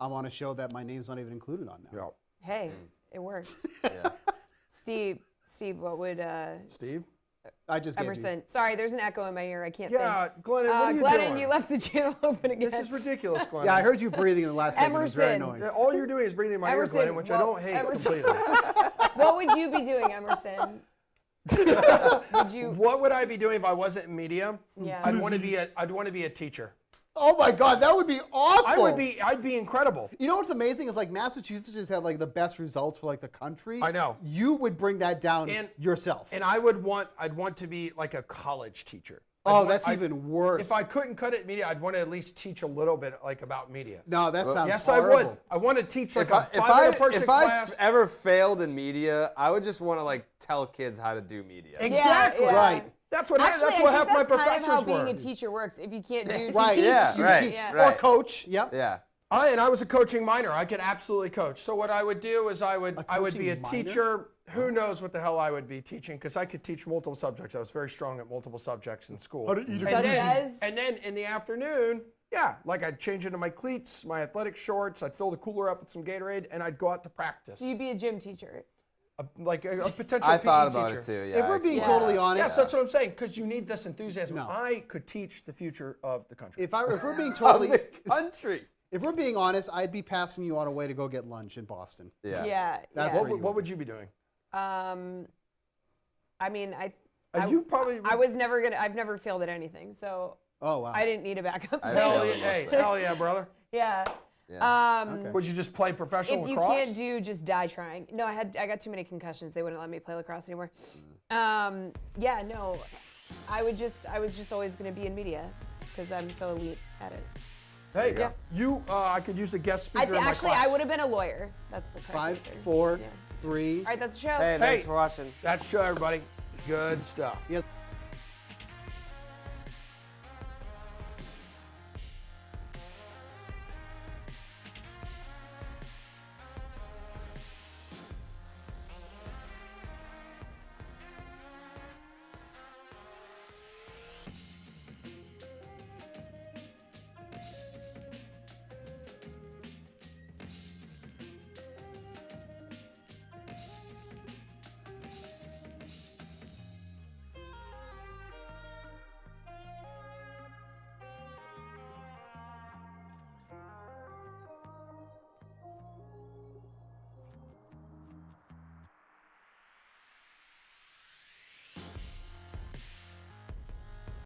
I'm on a show that my name's not even included on now. Yeah. Hey, it works. Yeah. Steve, what would Steve? I just gave you. Emerson? Sorry, there's an echo in my ear. I can't Yeah, think. Glennon, what are you Glennon, doing? you left the channel open again. This is ridiculous, Glennon. Yeah, I heard you breathing in the last segment. It was very Emerson. annoying. All you're doing is breathing in my Emerson, ear, Glennon, which I well, don't hate Emerson. completely. What would you be doing, Emerson? Would you? What would I be doing if I wasn't in media? Yeah. I'd want to be a teacher. Oh my God, that would be awful. I'd be incredible. You know what's amazing is like Massachusetts just had like the best results for like the country. I know. You would bring that down And- yourself. And I'd want to be like a college teacher. That's even worse. If I couldn't cut it in media, I'd want to at least teach a little bit like about media. No, that sounds Yes, horrible. I would. I want to teach like a 500-person if class. I ever failed in media, I would just want to like tell kids how to do media. Exactly. Yeah. Right. That's what Actually, that's what I half think my that's kind of how professors being were. a teacher works. If you can't do Right. teach, Yeah, You right, teach. Yeah. Or right. coach. Yep. Yeah. And I was a coaching minor. I could absolutely coach. So what I would do is I would be a coaching minor? teacher. Who knows what the hell I would be teaching? Because I could teach multiple subjects. I was very strong at multiple subjects in school. How did you Such as? And then in the afternoon, yeah, like I'd change into my cleats, my athletic shorts. I'd fill the cooler up with some Gatorade, and I'd go out to practice. So you'd be a gym teacher. Like a potential I PE thought about teacher. it too. Yeah. If we're being Yeah. totally honest, Yes, that's what I'm saying. Because you need this enthusiasm. No. I could teach the future of the country. if we're being of totally, the country. if we're being honest, I'd be passing you on a way to go get lunch in Boston. Yeah. Yeah. That's yeah. What would you be doing? I mean, You probably. I was never gonna. I've never failed at anything, so Oh wow. I didn't need a backup. I plan. know. Hell yeah, hey, hell yeah, brother. Yeah. Yeah. Okay. Would you just play professional If you lacrosse? can't do, just die trying. No, I got too many concussions. They wouldn't let me play lacrosse anymore. Yeah, no, I was just always gonna be in media because I'm so elite at it. There you Yeah. go. I could use a guest speaker in my Actually, class. I would have been a lawyer. That's the correct 5, answer. 4, Yeah. 3. All right, that's the show. Hey, thanks for watching. That's show, everybody. Good stuff. Yeah.